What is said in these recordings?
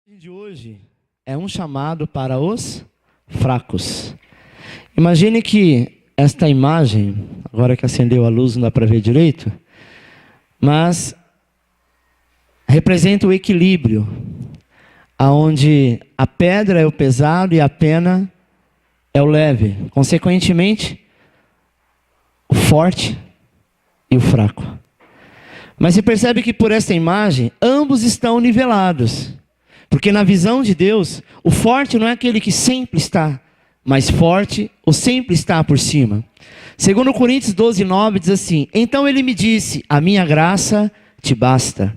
De hoje é um chamado para os fracos. Imagine que esta imagem, agora que acendeu a luz não dá para ver direito, mas representa o equilíbrio, aonde a pedra é o pesado e a pena é o leve. Consequentemente, o forte e o fraco. Mas você percebe que por esta imagem, ambos estão nivelados. Porque na visão de Deus, o forte não é aquele que sempre está mais forte ou sempre está por cima. Segundo Coríntios 12:9 diz assim: então ele me disse, a minha graça te basta.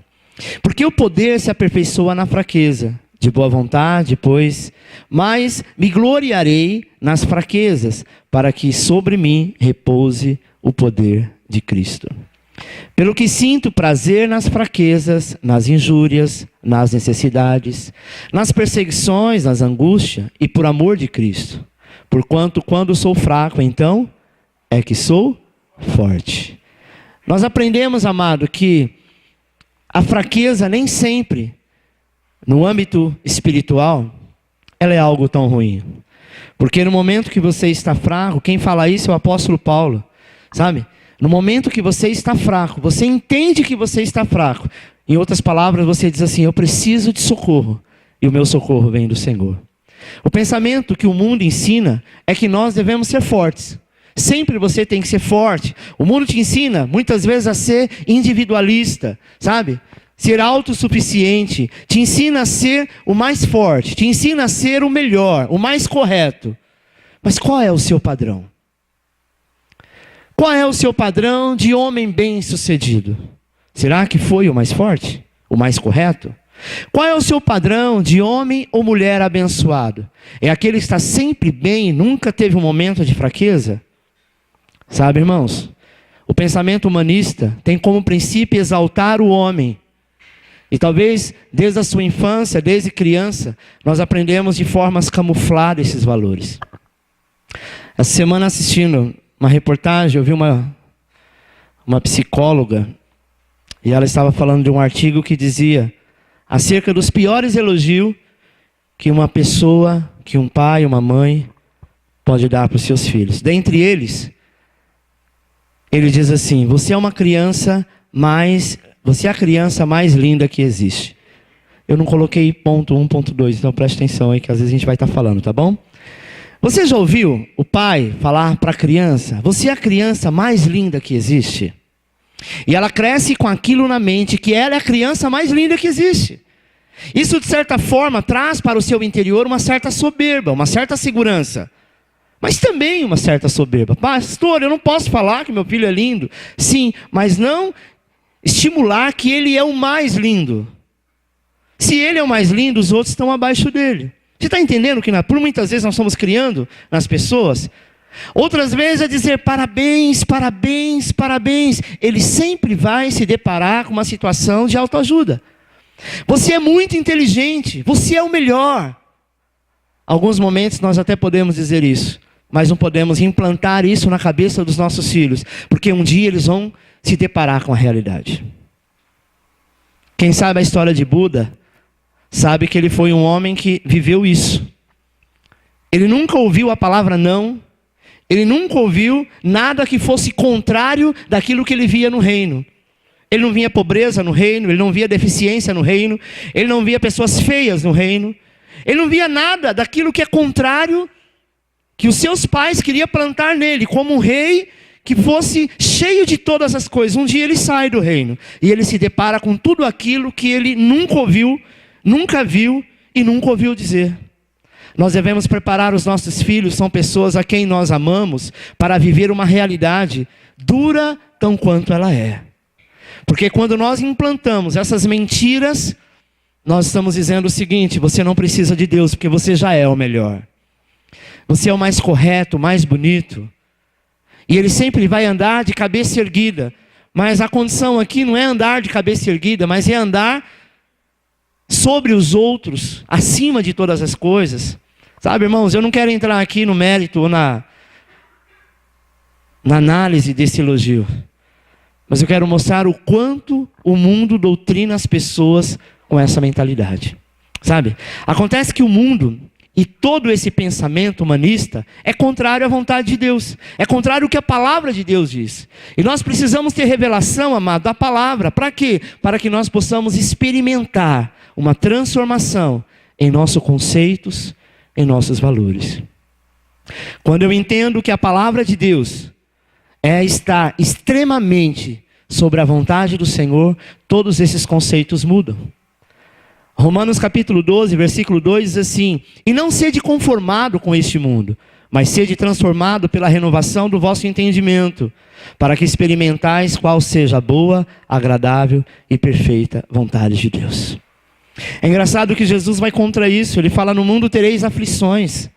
Porque o poder se aperfeiçoa na fraqueza. De boa vontade, pois, mas me gloriarei nas fraquezas, para que sobre mim repouse o poder de Cristo. Pelo que sinto prazer nas fraquezas, nas injúrias, nas necessidades, nas perseguições, nas angústias, e por amor de Cristo. Porquanto quando sou fraco, então é que sou forte. Nós aprendemos, amado, que a fraqueza nem sempre, no âmbito espiritual, ela é algo tão ruim. Porque no momento que você está fraco, quem fala isso é o apóstolo Paulo, sabe? No momento que você está fraco, você entende que você está fraco. Em outras palavras, você diz assim: eu preciso de socorro, e o meu socorro vem do Senhor. O pensamento que o mundo ensina é que nós devemos ser fortes. Sempre você tem que ser forte. O mundo te ensina, muitas vezes, a ser individualista, sabe? Ser autossuficiente. Te ensina a ser o mais forte. Te ensina a ser o melhor, o mais correto. Mas qual é o seu padrão? Qual é o seu padrão de homem bem-sucedido? Será que foi o mais forte? O mais correto? Qual é o seu padrão de homem ou mulher abençoado? É aquele que está sempre bem e nunca teve um momento de fraqueza? Sabe, irmãos? O pensamento humanista tem como princípio exaltar o homem. E talvez desde a sua infância, desde criança, nós aprendemos de formas camufladas esses valores. Essa semana, assistindo uma reportagem, eu vi uma psicóloga, e ela estava falando de um artigo que dizia acerca dos piores elogios que uma pessoa, que um pai, uma mãe pode dar para os seus filhos. Dentre eles, ele diz assim: você é a criança mais linda que existe. Eu não coloquei ponto 1, ponto 2, então preste atenção aí que às vezes a gente vai estar falando, tá bom? Você já ouviu o pai falar para a criança: você é a criança mais linda que existe? E ela cresce com aquilo na mente, que ela é a criança mais linda que existe. Isso, de certa forma, traz para o seu interior uma certa soberba, uma certa segurança. Mas também uma certa soberba. Pastor, eu não posso falar que meu filho é lindo. Sim, mas não estimular que ele é o mais lindo. Se ele é o mais lindo, os outros estão abaixo dele. Você está entendendo que por muitas vezes nós estamos criando nas pessoas? Outras vezes é dizer parabéns, parabéns, parabéns. Ele sempre vai se deparar com uma situação de autoajuda. Você é muito inteligente, você é o melhor. Alguns momentos nós até podemos dizer isso, mas não podemos implantar isso na cabeça dos nossos filhos, porque um dia eles vão se deparar com a realidade. Quem sabe a história de Buda sabe que ele foi um homem que viveu isso. Ele nunca ouviu a palavra não. Ele nunca ouviu nada que fosse contrário daquilo que ele via no reino. Ele não via pobreza no reino, ele não via deficiência no reino, ele não via pessoas feias no reino. Ele não via nada daquilo que é contrário, que os seus pais queriam plantar nele, como um rei que fosse cheio de todas as coisas. Um dia ele sai do reino e ele se depara com tudo aquilo que ele nunca ouviu, nunca viu e nunca ouviu dizer. Nós devemos preparar os nossos filhos, são pessoas a quem nós amamos, para viver uma realidade dura tão quanto ela é. Porque quando nós implantamos essas mentiras, nós estamos dizendo o seguinte: você não precisa de Deus, porque você já é o melhor. Você é o mais correto, o mais bonito. E ele sempre vai andar de cabeça erguida. Mas a condição aqui não é andar de cabeça erguida, mas é andar sobre os outros, acima de todas as coisas. Sabe, irmãos, eu não quero entrar aqui no mérito ou na análise desse elogio. Mas eu quero mostrar o quanto o mundo doutrina as pessoas com essa mentalidade. Sabe? Acontece que o mundo e todo esse pensamento humanista é contrário à vontade de Deus. É contrário ao que a palavra de Deus diz. E nós precisamos ter revelação, amado, da palavra. Para quê? Para que nós possamos experimentar uma transformação em nossos conceitos, em nossos valores. Quando eu entendo que a palavra de Deus é estar extremamente sobre a vontade do Senhor, todos esses conceitos mudam. Romanos capítulo 12, versículo 2 diz assim: e não sede conformado com este mundo, mas sede transformado pela renovação do vosso entendimento, para que experimentais qual seja a boa, agradável e perfeita vontade de Deus. É engraçado que Jesus vai contra isso. Ele fala: no mundo tereis aflições.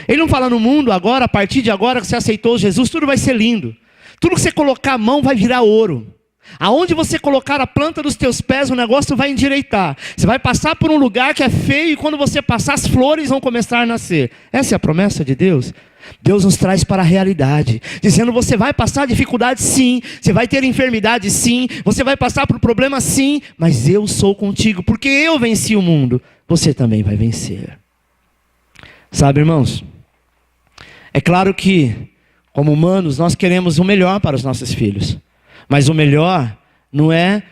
Ele não fala no mundo agora, a partir de agora que você aceitou Jesus, tudo vai ser lindo. Tudo que você colocar a mão vai virar ouro. Aonde você colocar a planta dos teus pés, o negócio vai endireitar. Você vai passar por um lugar que é feio, e quando você passar, as flores vão começar a nascer. Essa é a promessa de Deus. Deus nos traz para a realidade, dizendo: você vai passar dificuldade sim, você vai ter enfermidade sim, você vai passar por problema sim, mas eu sou contigo, porque eu venci o mundo, você também vai vencer. Sabe, irmãos, é claro que como humanos nós queremos o melhor para os nossos filhos, mas o melhor não é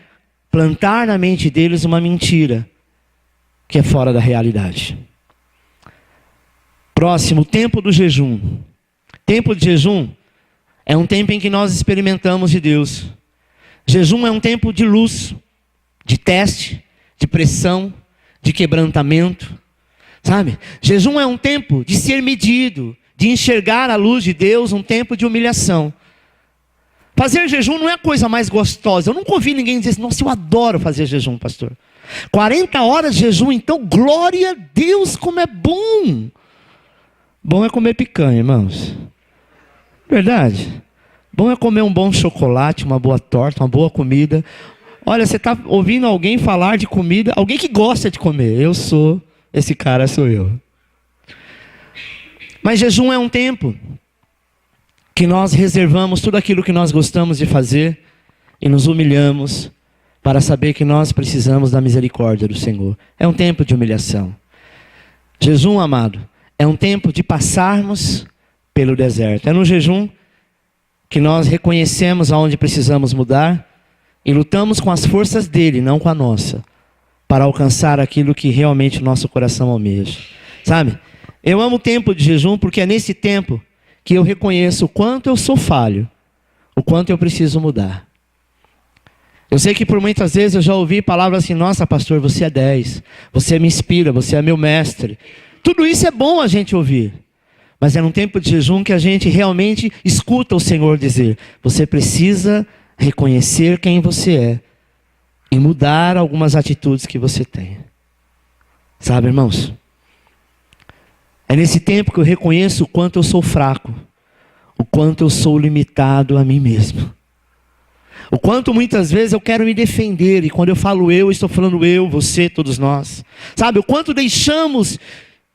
plantar na mente deles uma mentira que é fora da realidade. Próximo, tempo do jejum. Tempo de jejum é um tempo em que nós experimentamos de Deus. Jejum é um tempo de luz, de teste, de pressão, de quebrantamento. Sabe? Jejum é um tempo de ser medido, de enxergar a luz de Deus, um tempo de humilhação. Fazer jejum não é a coisa mais gostosa. Eu nunca ouvi ninguém dizer assim: nossa, eu adoro fazer jejum, pastor. 40 horas de jejum, então, glória a Deus, como é bom. Bom é comer picanha, irmãos. Verdade. Bom é comer um bom chocolate, uma boa torta, uma boa comida. Olha, você está ouvindo alguém falar de comida, alguém que gosta de comer. Esse cara sou eu. Mas jejum é um tempo que nós reservamos tudo aquilo que nós gostamos de fazer e nos humilhamos para saber que nós precisamos da misericórdia do Senhor. É um tempo de humilhação. Jejum, amado, é um tempo de passarmos pelo deserto. É no jejum que nós reconhecemos aonde precisamos mudar e lutamos com as forças dele, não com a nossa, para alcançar aquilo que realmente o nosso coração almeja. Sabe? Eu amo o tempo de jejum porque é nesse tempo que eu reconheço o quanto eu sou falho, o quanto eu preciso mudar. Eu sei que por muitas vezes eu já ouvi palavras assim: nossa, pastor, você é 10, você me inspira, você é meu mestre. Tudo isso é bom a gente ouvir, mas é num tempo de jejum que a gente realmente escuta o Senhor dizer: você precisa reconhecer quem você é e mudar algumas atitudes que você tem. Sabe, irmãos? É nesse tempo que eu reconheço o quanto eu sou fraco, o quanto eu sou limitado a mim mesmo. O quanto muitas vezes eu quero me defender, e quando eu falo eu estou falando eu, você, todos nós. Sabe, o quanto deixamos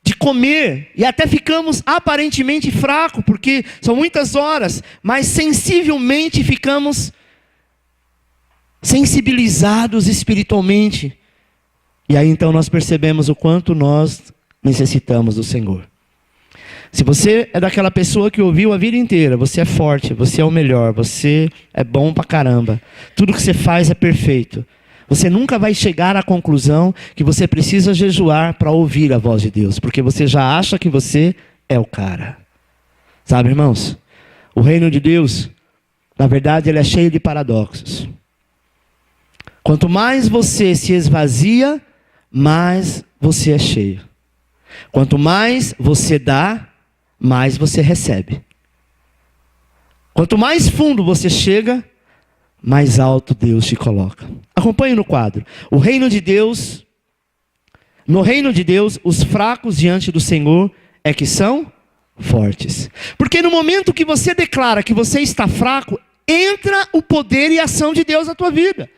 de comer e até ficamos aparentemente fracos, porque são muitas horas, mas sensivelmente ficamos sensibilizados espiritualmente. E aí então nós percebemos o quanto nós necessitamos do Senhor. Se você é daquela pessoa que ouviu a vida inteira: você é forte, você é o melhor, você é bom pra caramba, tudo que você faz é perfeito, você nunca vai chegar à conclusão que você precisa jejuar para ouvir a voz de Deus, porque você já acha que você é o cara. Sabe, irmãos? O reino de Deus, na verdade, ele é cheio de paradoxos. Quanto mais você se esvazia, mais você é cheio. Quanto mais você dá, mais você recebe. Quanto mais fundo você chega, mais alto Deus te coloca. Acompanhe no quadro. O reino de Deus, no reino de Deus, os fracos diante do Senhor é que são fortes. Porque no momento que você declara que você está fraco, entra o poder e a ação de Deus na tua vida.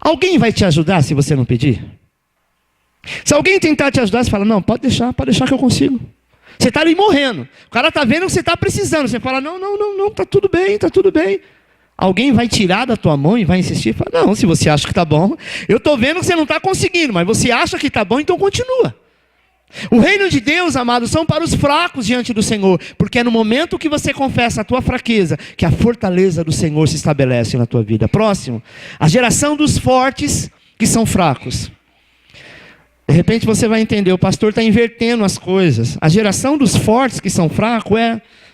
Alguém vai te ajudar se você não pedir? Se alguém tentar te ajudar, você fala: não, pode deixar que eu consigo. Você está ali morrendo. O cara está vendo que você está precisando. Você fala: não, está tudo bem. Alguém vai tirar da tua mão e vai insistir? Fala, não, se você acha que está bom, eu estou vendo que você não está conseguindo, mas você acha que está bom, então continua. O reino de Deus, amados, são para os fracos diante do Senhor, porque é no momento que você confessa a tua fraqueza, que a fortaleza do Senhor se estabelece na tua vida. Próximo, a geração dos fortes que são fracos. De repente você vai entender, o pastor está invertendo as coisas. A geração dos fortes que são fracos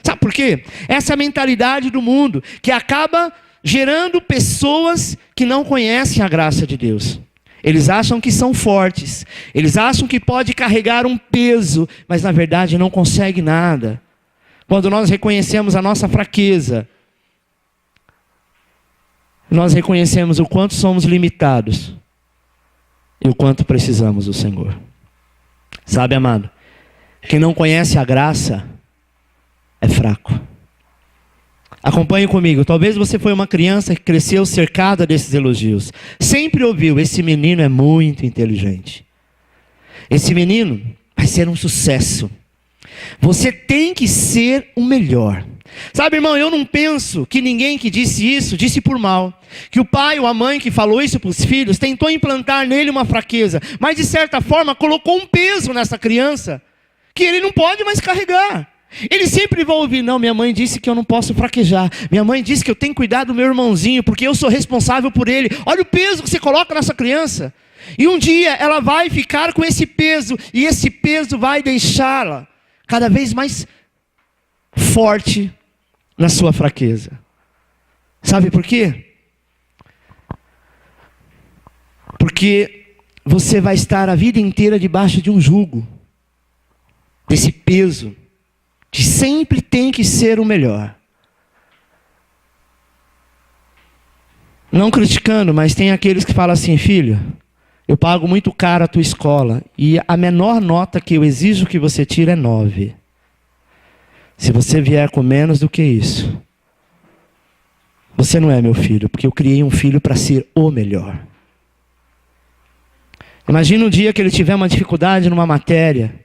sabe por quê? Essa é a mentalidade do mundo, que acaba gerando pessoas que não conhecem a graça de Deus. Eles acham que são fortes, eles acham que pode carregar um peso, mas na verdade não consegue nada. Quando nós reconhecemos a nossa fraqueza, nós reconhecemos o quanto somos limitados e o quanto precisamos do Senhor. Sabe, amado, quem não conhece a graça é fraco. Acompanhe comigo. Talvez você foi uma criança que cresceu cercada desses elogios. Sempre ouviu, esse menino é muito inteligente. Esse menino vai ser um sucesso. Você tem que ser o melhor. Sabe, irmão, eu não penso que ninguém que disse isso, disse por mal. Que o pai ou a mãe que falou isso para os filhos, tentou implantar nele uma fraqueza. Mas de certa forma colocou um peso nessa criança, que ele não pode mais carregar. Ele sempre vai ouvir, não, minha mãe disse que eu não posso fraquejar. Minha mãe disse que eu tenho que cuidar do meu irmãozinho, porque eu sou responsável por ele. Olha o peso que você coloca nessa criança. E um dia ela vai ficar com esse peso, e esse peso vai deixá-la cada vez mais forte na sua fraqueza. Sabe por quê? Porque você vai estar a vida inteira debaixo de um jugo, desse peso, que sempre tem que ser o melhor. Não criticando, mas tem aqueles que falam assim, filho, eu pago muito caro a tua escola, e a menor nota que eu exijo que você tire é 9. Se você vier com menos do que isso, você não é meu filho, porque eu criei um filho para ser o melhor. Imagina um dia que ele tiver uma dificuldade numa matéria.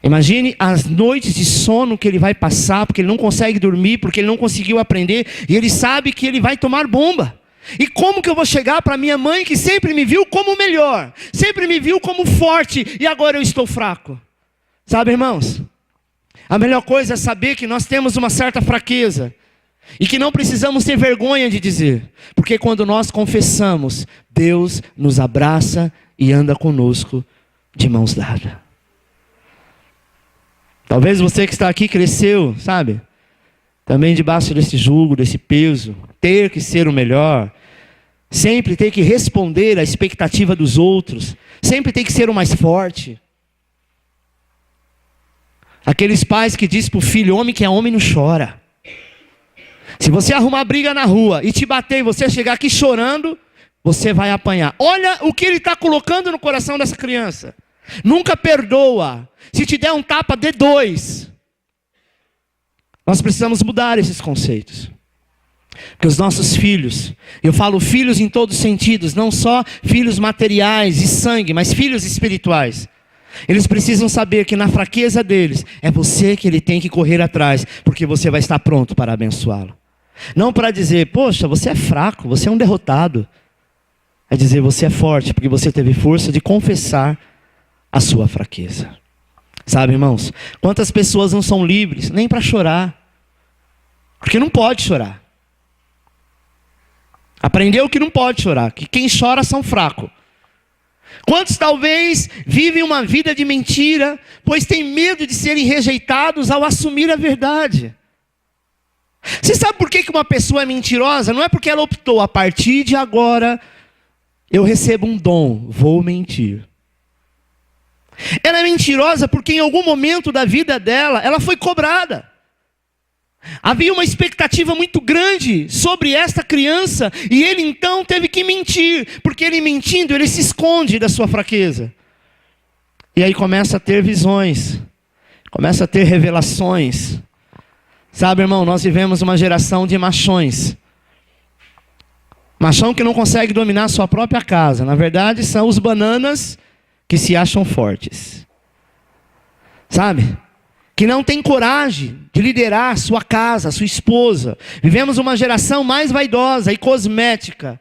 Imagine as noites de sono que ele vai passar, porque ele não consegue dormir, porque ele não conseguiu aprender, e ele sabe que ele vai tomar bomba. E como que eu vou chegar para minha mãe, que sempre me viu como o melhor, sempre me viu como forte, e agora eu estou fraco? Sabe, irmãos, a melhor coisa é saber que nós temos uma certa fraqueza, e que não precisamos ter vergonha de dizer, porque quando nós confessamos, Deus nos abraça e anda conosco de mãos dadas. Talvez você que está aqui cresceu, sabe? Também debaixo desse jugo, desse peso. Ter que ser o melhor. Sempre ter que responder à expectativa dos outros. Sempre ter que ser o mais forte. Aqueles pais que dizem para o filho, homem que é homem não chora. Se você arrumar briga na rua e te bater e você chegar aqui chorando, você vai apanhar. Olha o que ele está colocando no coração dessa criança. Nunca perdoa. Se te der um tapa, dê 2. Nós precisamos mudar esses conceitos. Porque os nossos filhos, eu falo filhos em todos os sentidos, não só filhos materiais e sangue, mas filhos espirituais. Eles precisam saber que na fraqueza deles, é você que ele tem que correr atrás, porque você vai estar pronto para abençoá-lo. Não para dizer, poxa, você é fraco, você é um derrotado. É dizer, você é forte, porque você teve força de confessar a sua fraqueza. Sabe, irmãos, quantas pessoas não são livres nem para chorar, porque não pode chorar. Aprendeu que não pode chorar, que quem chora são fracos. Quantos talvez vivem uma vida de mentira, pois têm medo de serem rejeitados ao assumir a verdade. Você sabe por que uma pessoa é mentirosa? Não é porque ela optou, a partir de agora eu recebo um dom, vou mentir. Ela é mentirosa porque em algum momento da vida dela, ela foi cobrada. Havia uma expectativa muito grande sobre esta criança, e ele então teve que mentir, porque ele mentindo, ele se esconde da sua fraqueza. E aí começa a ter visões, começa a ter revelações. Sabe, irmão, nós vivemos uma geração de machões. Machão que não consegue dominar a sua própria casa. Na verdade, são os bananas que se acham fortes. Sabe? que não tem coragem de liderar a sua casa, a sua esposa. Vivemos uma geração mais vaidosa e cosmética.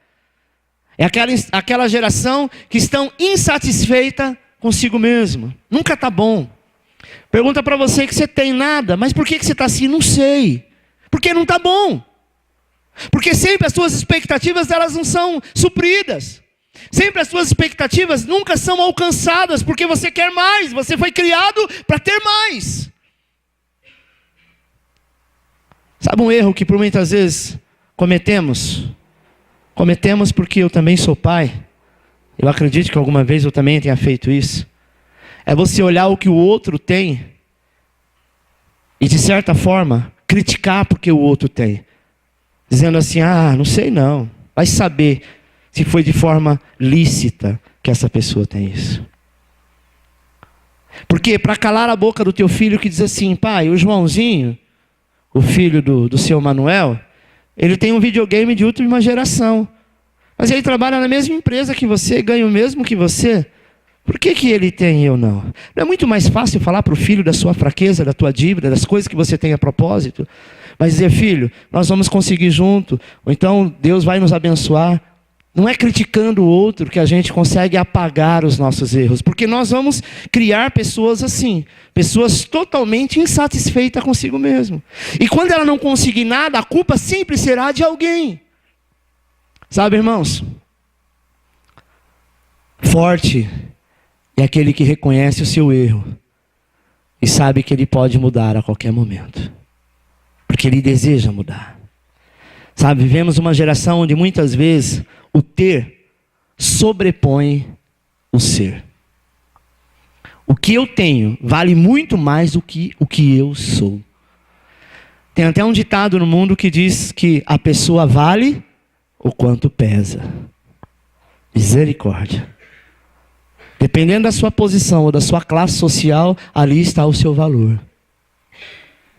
É aquela geração que estão insatisfeita consigo mesma. Nunca está bom. Pergunta para você que você tem nada, mas por que você está assim? Não sei. Porque não está bom. Porque sempre as suas expectativas elas não são supridas. Sempre as suas expectativas nunca são alcançadas, porque você quer mais. Você foi criado para ter mais. Sabe um erro que por muitas vezes cometemos? Cometemos porque eu também sou pai. Eu acredito que alguma vez eu também tenha feito isso. É você olhar o que o outro tem e de certa forma criticar porque o outro tem. Dizendo assim, não sei não. Vai saber se foi de forma lícita que essa pessoa tem isso. Porque para calar a boca do teu filho que diz assim, pai, o Joãozinho, o filho do seu Manuel, ele tem um videogame de última geração. Mas ele trabalha na mesma empresa que você, ganha o mesmo que você. Por que ele tem e eu não? Não é muito mais fácil falar para o filho da sua fraqueza, da tua dívida, das coisas que você tem a propósito? Mas dizer, filho, nós vamos conseguir junto. Ou então Deus vai nos abençoar. Não é criticando o outro que a gente consegue apagar os nossos erros. Porque nós vamos criar pessoas assim. Pessoas totalmente insatisfeitas consigo mesmo. E quando ela não conseguir nada, a culpa sempre será de alguém. Sabe, irmãos? Forte é aquele que reconhece o seu erro. E sabe que ele pode mudar a qualquer momento. Porque ele deseja mudar. Sabe, vivemos uma geração onde muitas vezes o ter sobrepõe o ser. O que eu tenho vale muito mais do que o que eu sou. Tem até um ditado no mundo que diz que a pessoa vale o quanto pesa. Misericórdia. Dependendo da sua posição ou da sua classe social, ali está o seu valor.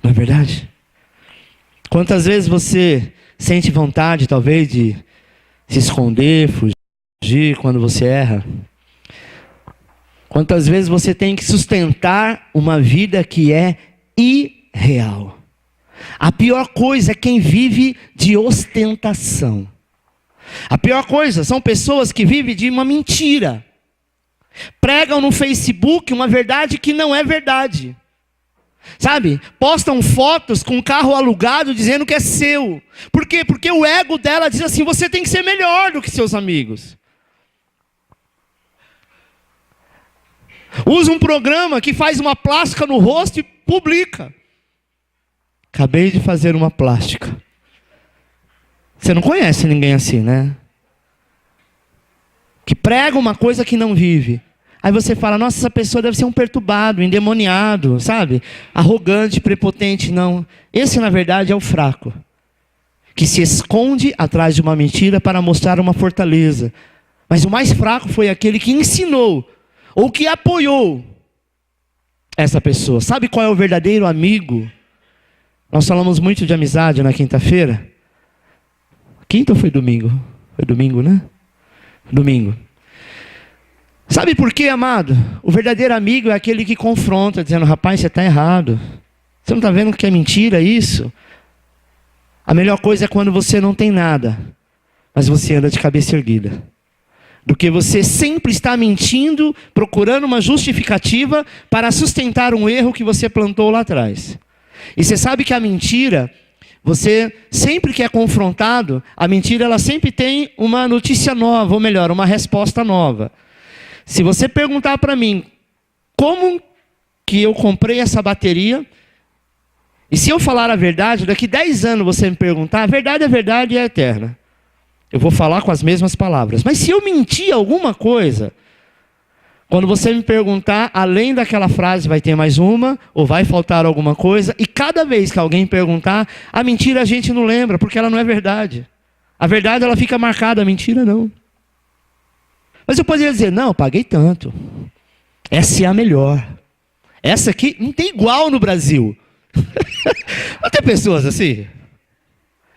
Não é verdade? Quantas vezes você sente vontade, talvez, de se esconder, fugir quando você erra? Quantas vezes você tem que sustentar uma vida que é irreal? A pior coisa é quem vive de ostentação. A pior coisa são pessoas que vivem de uma mentira. Pregam no Facebook uma verdade que não é verdade. Sabe? Postam fotos com um carro alugado dizendo que é seu. Por quê? Porque o ego dela diz assim, você tem que ser melhor do que seus amigos. Usa um programa que faz uma plástica no rosto e publica. Acabei de fazer uma plástica. Você não conhece ninguém assim, né? Que prega uma coisa que não vive. Aí você fala, nossa, essa pessoa deve ser um perturbado, endemoniado, sabe? Arrogante, prepotente. Não. Esse, na verdade, é o fraco. Que se esconde atrás de uma mentira para mostrar uma fortaleza. Mas o mais fraco foi aquele que ensinou, ou que apoiou essa pessoa. Sabe qual é o verdadeiro amigo? Nós falamos muito de amizade na quinta-feira. Quinta ou foi domingo? Foi domingo, né? Domingo. Sabe por quê, amado? O verdadeiro amigo é aquele que confronta, dizendo, rapaz, você está errado. Você não está vendo que é mentira isso? A melhor coisa é quando você não tem nada, mas você anda de cabeça erguida. Do que você sempre está mentindo, procurando uma justificativa para sustentar um erro que você plantou lá atrás. E você sabe que a mentira, você sempre que é confrontado, a mentira ela sempre tem uma notícia nova, ou melhor, uma resposta nova. Se você perguntar para mim, como que eu comprei essa bateria, e se eu falar a verdade, daqui 10 anos você me perguntar, a verdade é verdade e é eterna. Eu vou falar com as mesmas palavras. Mas se eu mentir alguma coisa, quando você me perguntar, além daquela frase vai ter mais uma, ou vai faltar alguma coisa, e cada vez que alguém perguntar, a mentira a gente não lembra, porque ela não é verdade. A verdade ela fica marcada, a mentira não. Mas eu poderia dizer, não, eu paguei tanto. Essa é a melhor. Essa aqui não tem igual no Brasil. Não tem pessoas assim?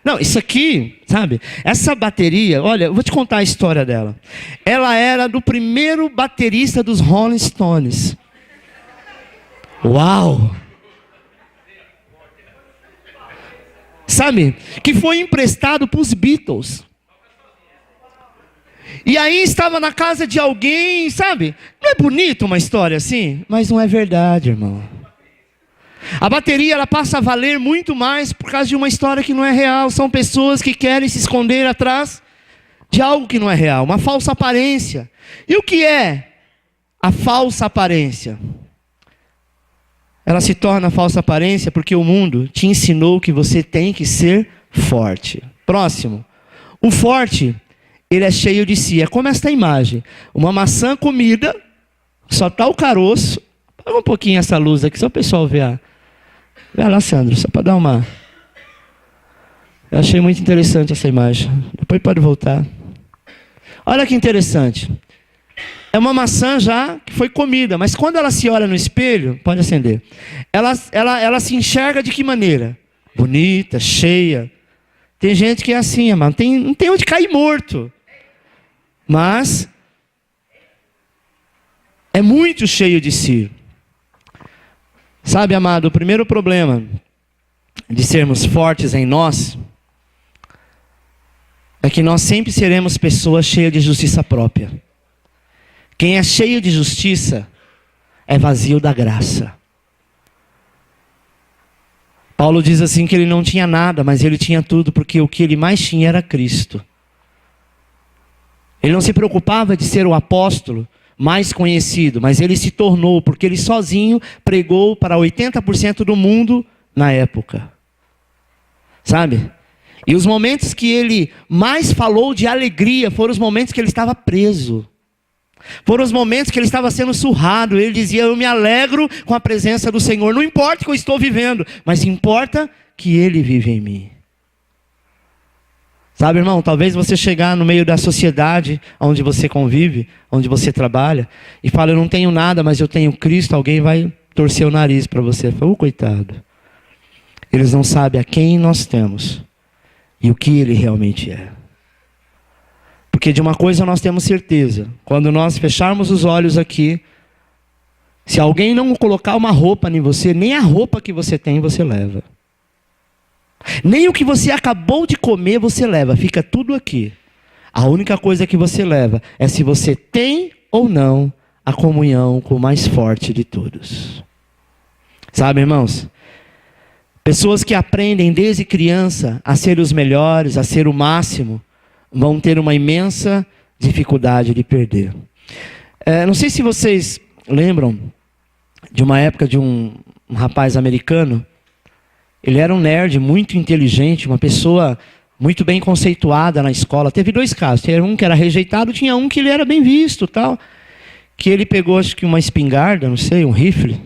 Não, isso aqui, sabe? Essa bateria, olha, eu vou te contar a história dela. Ela era do primeiro baterista dos Rolling Stones. Uau! sabe? Que foi emprestado para os Beatles. E aí estava na casa de alguém, sabe? Não é bonito uma história assim? Mas não é verdade, irmão. A bateria, ela passa a valer muito mais por causa de uma história que não é real. São pessoas que querem se esconder atrás de algo que não é real, uma falsa aparência. E o que é a falsa aparência? Ela se torna falsa aparência porque o mundo te ensinou que você tem que ser forte. Próximo. O forte, ele é cheio de si. É como esta imagem. Uma maçã comida, só está o caroço. Apaga um pouquinho essa luz aqui, só o pessoal ver. Vai lá, Sandro, só para dar uma... Eu achei muito interessante essa imagem. Depois pode voltar. Olha que interessante. É uma maçã já que foi comida, mas quando ela se olha no espelho, pode acender, ela se enxerga de que maneira? Bonita, cheia. Tem gente que é assim, amado, não tem onde cair morto. Mas é muito cheio de si. Sabe, amado, o primeiro problema de sermos fortes em nós é que nós sempre seremos pessoas cheias de justiça própria. Quem é cheio de justiça é vazio da graça. Paulo diz assim que ele não tinha nada, mas ele tinha tudo, porque o que ele mais tinha era Cristo. Ele não se preocupava de ser o apóstolo mais conhecido, mas ele se tornou, porque ele sozinho pregou para 80% do mundo na época. Sabe? E os momentos que ele mais falou de alegria foram os momentos que ele estava preso. Foram os momentos que ele estava sendo surrado. Ele dizia: eu me alegro com a presença do Senhor. Não importa o que eu estou vivendo, mas importa que Ele vive em mim. Sabe, irmão, talvez você chegar no meio da sociedade onde você convive, onde você trabalha, e fala: eu não tenho nada, mas eu tenho Cristo. Alguém vai torcer o nariz para você. Fala: coitado. Eles não sabem a quem nós temos e o que Ele realmente é. Porque de uma coisa nós temos certeza: quando nós fecharmos os olhos aqui, se alguém não colocar uma roupa em você, nem a roupa que você tem você leva. Nem o que você acabou de comer você leva, fica tudo aqui. A única coisa que você leva é se você tem ou não a comunhão com o mais forte de todos. Sabe, irmãos? Pessoas que aprendem desde criança a ser os melhores, a ser o máximo, vão ter uma imensa dificuldade de perder. Não sei se vocês lembram de uma época de um rapaz americano. Ele era um nerd muito inteligente, uma pessoa muito bem conceituada na escola. Teve 2 casos. Tinha um que era rejeitado, tinha um que ele era bem visto, tal. Que ele pegou, acho que uma espingarda, não sei, um rifle,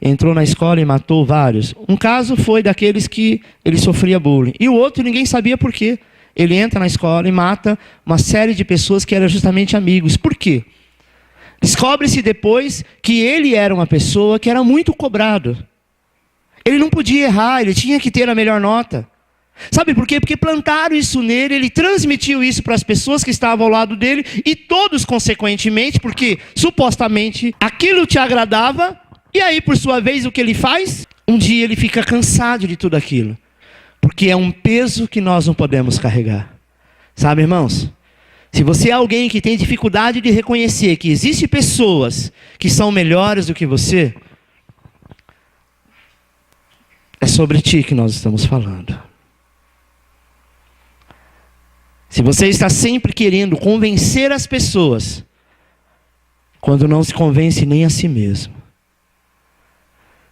entrou na escola e matou vários. Um caso foi daqueles que ele sofria bullying. E o outro ninguém sabia por quê. Ele entra na escola e mata uma série de pessoas que eram justamente amigos. Por quê? Descobre-se depois que ele era uma pessoa que era muito cobrado. Ele não podia errar, ele tinha que ter a melhor nota. Sabe por quê? Porque plantaram isso nele, ele transmitiu isso para as pessoas que estavam ao lado dele, e todos consequentemente, porque supostamente aquilo te agradava, e aí por sua vez o que ele faz? Um dia ele fica cansado de tudo aquilo. Porque é um peso que nós não podemos carregar. Sabe, irmãos? Se você é alguém que tem dificuldade de reconhecer que existem pessoas que são melhores do que você, é sobre ti que nós estamos falando. Se você está sempre querendo convencer as pessoas, quando não se convence nem a si mesmo.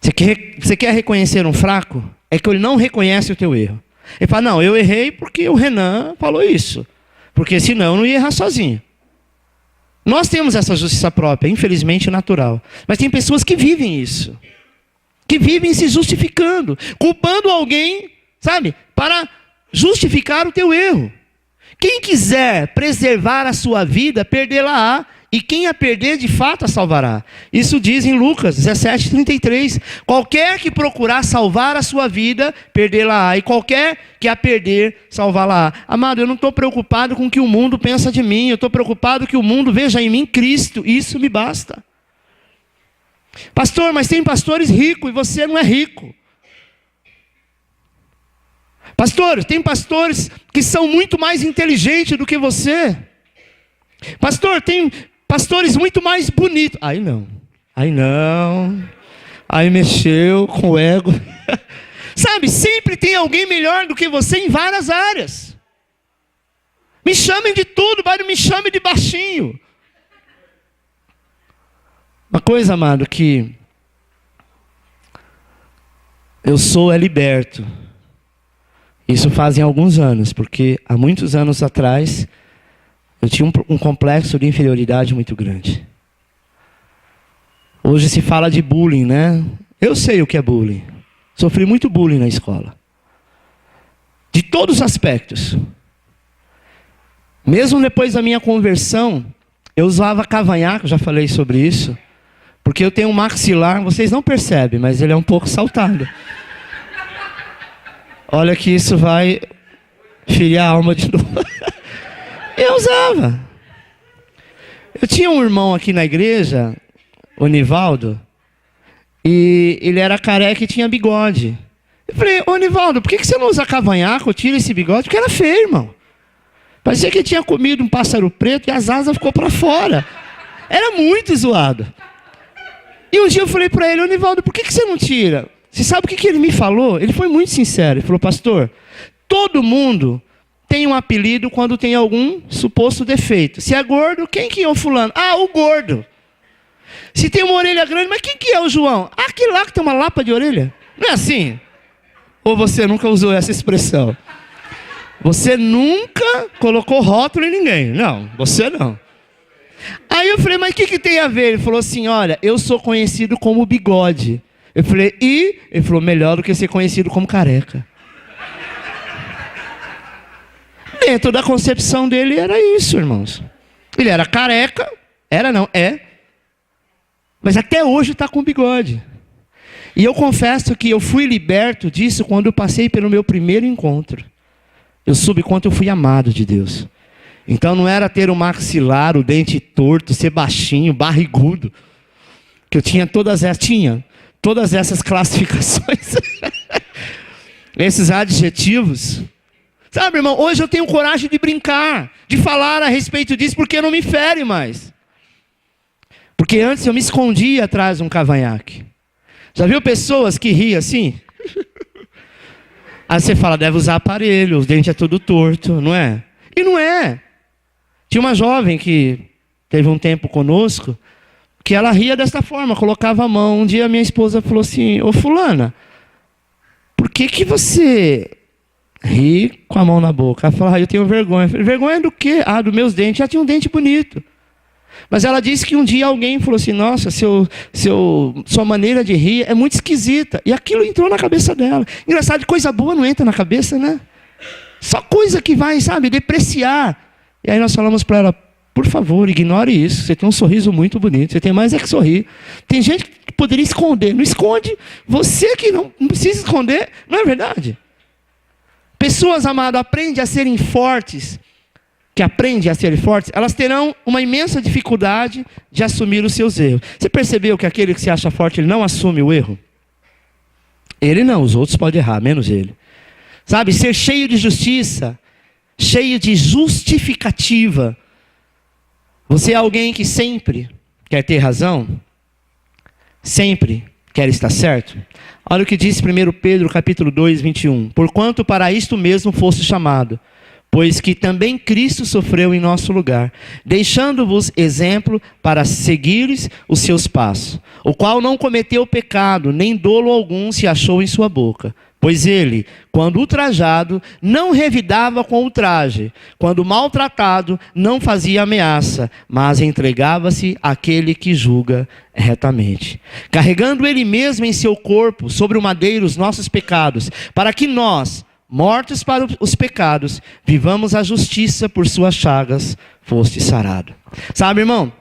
Você quer reconhecer um fraco? É que ele não reconhece o teu erro. Ele fala: não, eu errei porque o Renan falou isso. Porque senão eu não ia errar sozinho. Nós temos essa justiça própria, infelizmente natural. Mas tem pessoas que vivem isso. Que vivem se justificando, culpando alguém, sabe, para justificar o teu erro. Quem quiser preservar a sua vida, perdê-la-á. E quem a perder, de fato a salvará. Isso diz em Lucas 17:33. Qualquer que procurar salvar a sua vida, perdê-la-á. E qualquer que a perder, salvá-la-á. Amado, eu não estou preocupado com o que o mundo pensa de mim. Eu estou preocupado que o mundo veja em mim Cristo. Isso me basta. Pastor, mas tem pastores ricos e você não é rico. Pastor, tem pastores que são muito mais inteligentes do que você. Pastor, tem pastores muito mais bonitos. Aí não. Aí mexeu com o ego. Sabe, sempre tem alguém melhor do que você em várias áreas. Me chamem de tudo, mas não me chamem de baixinho. Uma coisa, amado, que eu sou liberto. Isso fazem alguns anos, porque há muitos anos atrás eu tinha um complexo de inferioridade muito grande. Hoje se fala de bullying, né? Eu sei o que é bullying. Sofri muito bullying na escola. De todos os aspectos. Mesmo depois da minha conversão, eu usava cavanhaque, já falei sobre isso. Porque eu tenho um maxilar, vocês não percebem, mas ele é um pouco saltado. Olha que isso vai ferir a alma de novo. Eu usava. Eu tinha um irmão aqui na igreja, o Nivaldo, e ele era careca e tinha bigode. Eu falei, ô Nivaldo, por que você não usa cavanhaque, tira esse bigode? Porque era feio, irmão. Parecia que ele tinha comido um pássaro preto e as asas ficou para fora. Era muito zoado. E um dia eu falei para ele, ô Nivaldo, por que você não tira? Você sabe o que ele me falou? Ele foi muito sincero. Ele falou, pastor, todo mundo tem um apelido quando tem algum suposto defeito. Se é gordo, quem que é o fulano? Ah, o gordo. Se tem uma orelha grande, mas quem que é o João? Ah, aquele lá que tem uma lapa de orelha. Não é assim? Ou você nunca usou essa expressão? Você nunca colocou rótulo em ninguém. Não, você não. Aí eu falei, mas o que tem a ver? Ele falou assim, olha, eu sou conhecido como bigode. Eu falei, e? Ele falou, melhor do que ser conhecido como careca. Dentro da concepção dele era isso, irmãos. Ele era careca, é. Mas até hoje está com bigode. E eu confesso que eu fui liberto disso quando eu passei pelo meu primeiro encontro. Eu soube quanto eu fui amado de Deus. Então não era ter o maxilar, o dente torto, ser baixinho, barrigudo. Que eu tinha todas essas classificações. Esses adjetivos. Sabe, irmão, hoje eu tenho coragem de brincar, de falar a respeito disso, porque não me fere mais. Porque antes eu me escondia atrás de um cavanhaque. Já viu pessoas que riam assim? Aí você fala, deve usar aparelho, os dentes é tudo torto, não é? E não é. Tinha uma jovem que teve um tempo conosco, que ela ria desta forma, colocava a mão. Um dia minha esposa falou assim, ô fulana, por que você ri com a mão na boca? Ela falou, eu tenho vergonha. Eu falei, vergonha do quê? Ah, dos meus dentes. Já tinha um dente bonito. Mas ela disse que um dia alguém falou assim, nossa, sua maneira de rir é muito esquisita. E aquilo entrou na cabeça dela. Engraçado, coisa boa não entra na cabeça, né? Só coisa que vai, sabe, depreciar. E aí nós falamos para ela, por favor, ignore isso. Você tem um sorriso muito bonito. Você tem mais é que sorrir. Tem gente que poderia esconder. Não esconde. Você que não precisa esconder. Não é verdade? Pessoas, amado, aprendem a serem fortes. Que aprendem a serem fortes. Elas terão uma imensa dificuldade de assumir os seus erros. Você percebeu que aquele que se acha forte, ele não assume o erro? Ele não. Os outros podem errar, menos ele. Sabe, ser cheio de justiça. Cheio de justificativa. Você é alguém que sempre quer ter razão? Sempre quer estar certo? Olha o que diz 1 Pedro capítulo 2, 21. Porquanto para isto mesmo foste chamado, pois que também Cristo sofreu em nosso lugar, deixando-vos exemplo para seguires os seus passos, o qual não cometeu pecado, nem dolo algum se achou em sua boca. Pois ele, quando ultrajado, não revidava com ultraje. Quando maltratado, não fazia ameaça, mas entregava-se àquele que julga retamente. Carregando ele mesmo em seu corpo, sobre o madeiro, os nossos pecados, para que nós, mortos para os pecados, vivamos a justiça por suas chagas, foste sarado. Sabe, irmão,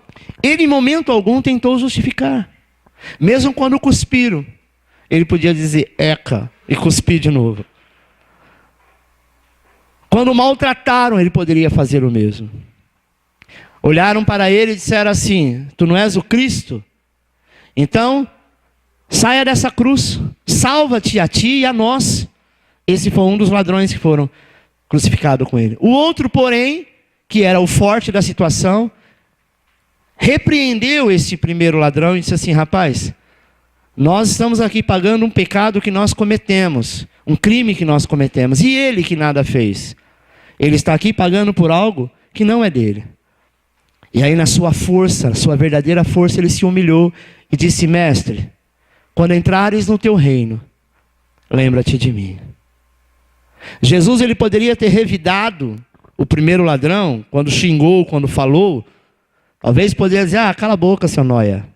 ele em momento algum tentou justificar. Mesmo quando cuspiram, ele podia dizer, eca, e cuspir de novo. Quando maltrataram, ele poderia fazer o mesmo. Olharam para ele e disseram assim, tu não és o Cristo? Então, saia dessa cruz, salva-te a ti e a nós. Esse foi um dos ladrões que foram crucificados com ele. O outro, porém, que era o forte da situação, repreendeu esse primeiro ladrão e disse assim: rapaz, nós estamos aqui pagando um pecado que nós cometemos, um crime que nós cometemos, e ele que nada fez. Ele está aqui pagando por algo que não é dele. E aí na sua força, sua verdadeira força, ele se humilhou e disse: mestre, quando entrares no teu reino, lembra-te de mim. Jesus, ele poderia ter revidado o primeiro ladrão, quando xingou, quando falou. Talvez poderia dizer: cala a boca, seu nóia.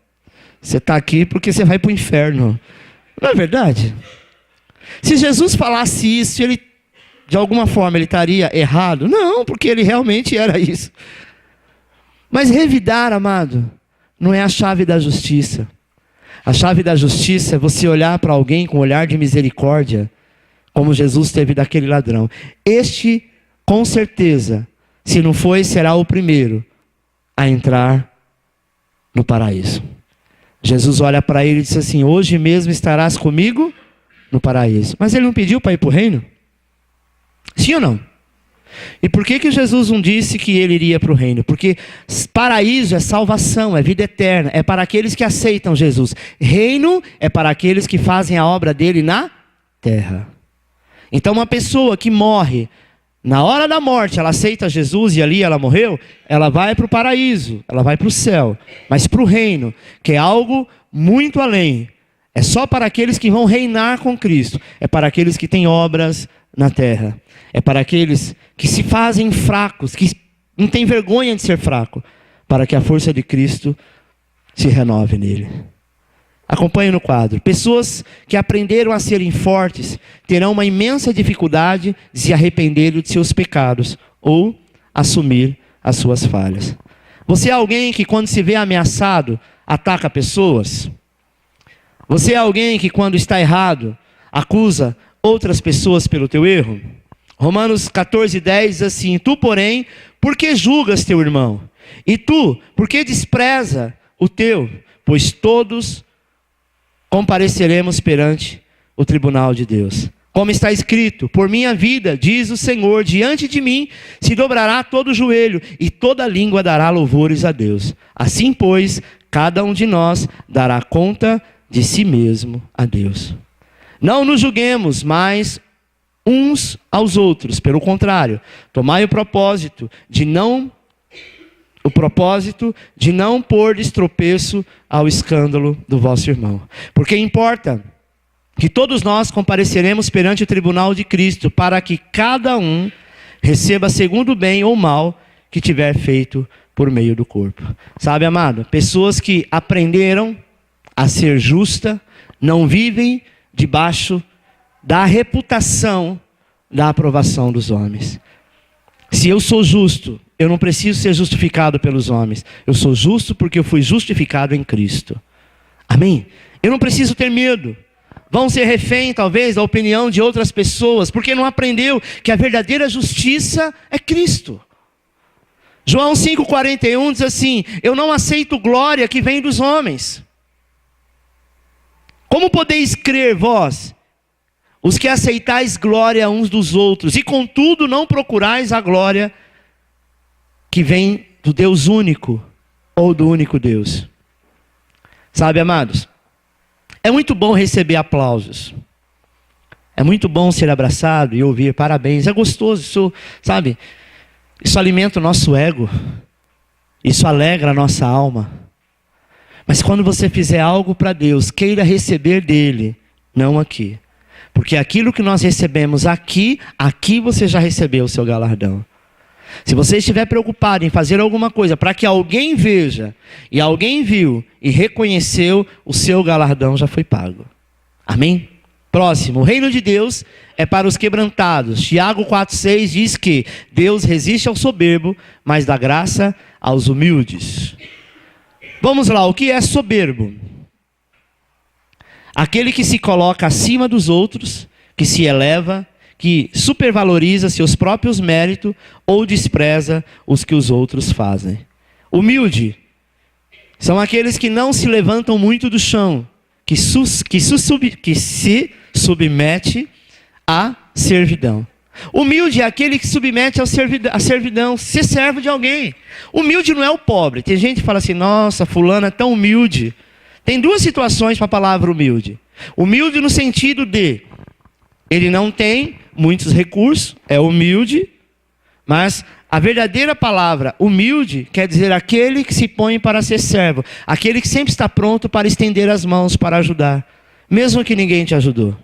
Você está aqui porque você vai para o inferno. Não é verdade? Se Jesus falasse isso, ele, de alguma forma, ele estaria errado? Não, porque ele realmente era isso. Mas revidar, amado, não é a chave da justiça. A chave da justiça é você olhar para alguém com um olhar de misericórdia, como Jesus teve daquele ladrão. Este, com certeza, se não foi, será o primeiro a entrar no paraíso. Jesus olha para ele e diz assim: hoje mesmo estarás comigo no paraíso. Mas ele não pediu para ir para o reino? Sim ou não? E por que Jesus não disse que ele iria para o reino? Porque paraíso é salvação, é vida eterna, é para aqueles que aceitam Jesus. Reino é para aqueles que fazem a obra dele na terra. Então uma pessoa que morre, na hora da morte ela aceita Jesus e ali ela morreu, ela vai para o paraíso, ela vai para o céu. Mas para o reino, que é algo muito além, é só para aqueles que vão reinar com Cristo, é para aqueles que têm obras na terra, é para aqueles que se fazem fracos, que não têm vergonha de ser fraco, para que a força de Cristo se renove nele. Acompanhe no quadro. Pessoas que aprenderam a serem fortes terão uma imensa dificuldade de se arrependerem de seus pecados ou assumir as suas falhas. Você é alguém que, quando se vê ameaçado, ataca pessoas? Você é alguém que, quando está errado, acusa outras pessoas pelo teu erro? Romanos 14:10 diz assim: tu, porém, por que julgas teu irmão? E tu, por que despreza o teu? Pois todos compareceremos perante o tribunal de Deus. Como está escrito: por minha vida, diz o Senhor, diante de mim se dobrará todo o joelho e toda língua dará louvores a Deus. Assim, pois, cada um de nós dará conta de si mesmo a Deus. Não nos julguemos mais uns aos outros, pelo contrário, tomai o propósito de não pôr tropeço ao escândalo do vosso irmão. Porque importa que todos nós compareceremos perante o tribunal de Cristo, para que cada um receba segundo o bem ou mal que tiver feito por meio do corpo. Sabe, amado, pessoas que aprenderam a ser justa, não vivem debaixo da reputação da aprovação dos homens. Se eu sou justo, eu não preciso ser justificado pelos homens. Eu sou justo porque eu fui justificado em Cristo. Amém? Eu não preciso ter medo. Vão ser refém, talvez, da opinião de outras pessoas, porque não aprendeu que a verdadeira justiça é Cristo. João 5,41 diz assim: eu não aceito glória que vem dos homens. Como podeis crer vós, os que aceitais glória uns dos outros, e contudo não procurais a glória que vem do Deus único, ou do único Deus? Sabe, amados, é muito bom receber aplausos. É muito bom ser abraçado e ouvir parabéns. É gostoso, isso, sabe? Isso alimenta o nosso ego. Isso alegra a nossa alma. Mas quando você fizer algo para Deus, queira receber dele, não aqui. Porque aquilo que nós recebemos aqui você já recebeu o seu galardão. Se você estiver preocupado em fazer alguma coisa para que alguém veja, e alguém viu e reconheceu, o seu galardão já foi pago. Amém? Próximo, o reino de Deus é para os quebrantados. Tiago 4,6 diz que Deus resiste ao soberbo, mas dá graça aos humildes. Vamos lá, o que é soberbo? Aquele que se coloca acima dos outros, que se eleva, que supervaloriza seus próprios méritos ou despreza os que os outros fazem. Humilde são aqueles que não se levantam muito do chão, que se submete à servidão. Humilde é aquele que submete à servidão, ser servo de alguém. Humilde não é o pobre. Tem gente que fala assim, nossa, fulano é tão humilde. Tem duas situações para a palavra humilde. Humilde no sentido de, ele não tem muitos recursos, é humilde, mas a verdadeira palavra humilde quer dizer aquele que se põe para ser servo, aquele que sempre está pronto para estender as mãos para ajudar, mesmo que ninguém te ajudou.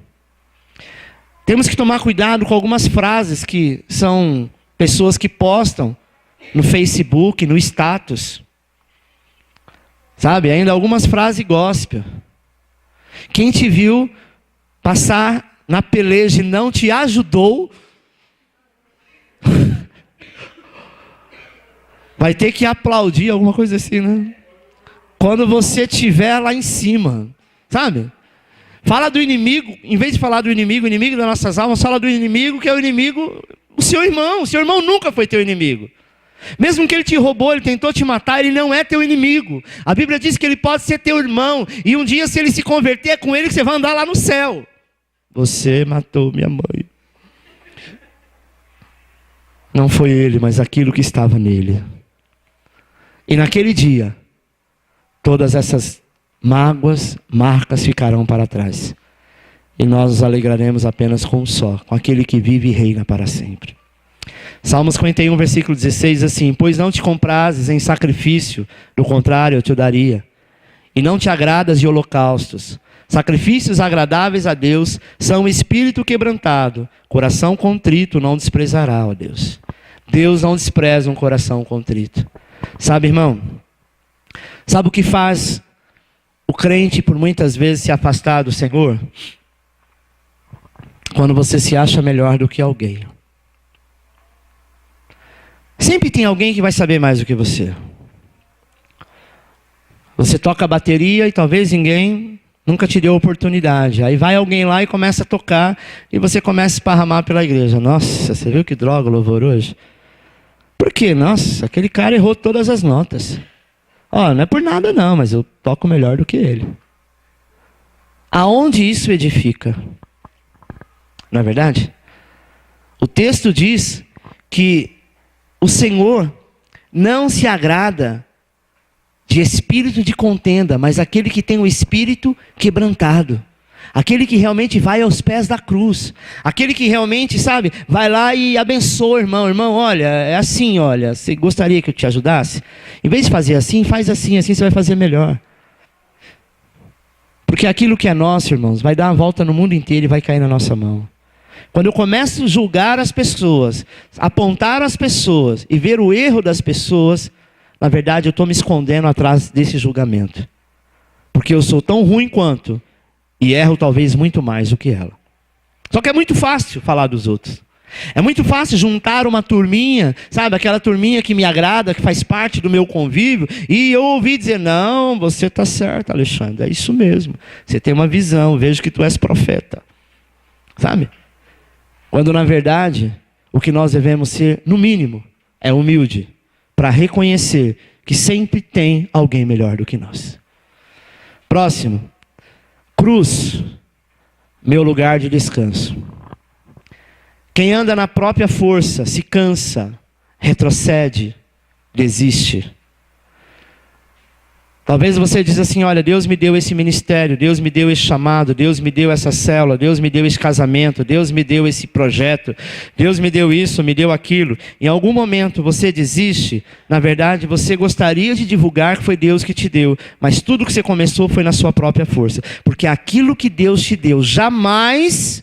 Temos que tomar cuidado com algumas frases que são pessoas que postam no Facebook, no status. Sabe, ainda algumas frases gospel. Quem te viu passar na peleja e não te ajudou, vai ter que aplaudir, alguma coisa assim, né? Quando você estiver lá em cima, sabe? Fala do inimigo, em vez de falar do inimigo das nossas almas, fala do inimigo que é o inimigo, o seu irmão. O seu irmão nunca foi teu inimigo. Mesmo que ele te roubou, ele tentou te matar, ele não é teu inimigo. A Bíblia diz que ele pode ser teu irmão. E um dia, se ele se converter, é com ele que você vai andar lá no céu. Você matou minha mãe. Não foi ele, mas aquilo que estava nele. E naquele dia, todas essas mágoas, marcas ficarão para trás. E nós nos alegraremos apenas com um só, com aquele que vive e reina para sempre. Salmos 51, versículo 16, assim: pois não te comprases em sacrifício, do contrário eu te o daria. E não te agradas de holocaustos. Sacrifícios agradáveis a Deus são o espírito quebrantado, coração contrito não desprezará, ó Deus. Deus não despreza um coração contrito. Sabe, irmão? Sabe o que faz o crente por muitas vezes se afastar do Senhor? Quando você se acha melhor do que alguém. Sempre tem alguém que vai saber mais do que você. Você toca a bateria e talvez ninguém nunca te deu oportunidade. Aí vai alguém lá e começa a tocar e você começa a esparramar pela igreja. Nossa, você viu que droga o louvor hoje? Por quê? Nossa, aquele cara errou todas as notas. Ó, não é por nada não, mas eu toco melhor do que ele. Aonde isso edifica? Não é verdade? O texto diz que o Senhor não se agrada de espírito de contenda, mas aquele que tem o espírito quebrantado. Aquele que realmente vai aos pés da cruz. Aquele que realmente, sabe, vai lá e abençoa o irmão. Irmão, olha, é assim, olha, você gostaria que eu te ajudasse? Em vez de fazer assim, faz assim, assim você vai fazer melhor. Porque aquilo que é nosso, irmãos, vai dar uma volta no mundo inteiro e vai cair na nossa mão. Quando eu começo a julgar as pessoas, apontar as pessoas e ver o erro das pessoas, na verdade eu estou me escondendo atrás desse julgamento. Porque eu sou tão ruim quanto, e erro talvez muito mais do que ela. Só que é muito fácil falar dos outros. É muito fácil juntar uma turminha, sabe, aquela turminha que me agrada, que faz parte do meu convívio, e eu ouvi dizer, não, você está certo, Alexandre, é isso mesmo. Você tem uma visão, vejo que tu és profeta. Sabe? Quando na verdade, o que nós devemos ser, no mínimo, é humilde, para reconhecer que sempre tem alguém melhor do que nós. Próximo. Cruz, meu lugar de descanso. Quem anda na própria força, se cansa, retrocede, desiste. Talvez você diz assim, olha, Deus me deu esse ministério, Deus me deu esse chamado, Deus me deu essa célula, Deus me deu esse casamento, Deus me deu esse projeto, Deus me deu isso, me deu aquilo. Em algum momento você desiste, na verdade você gostaria de divulgar que foi Deus que te deu, mas tudo que você começou foi na sua própria força. Porque aquilo que Deus te deu, jamais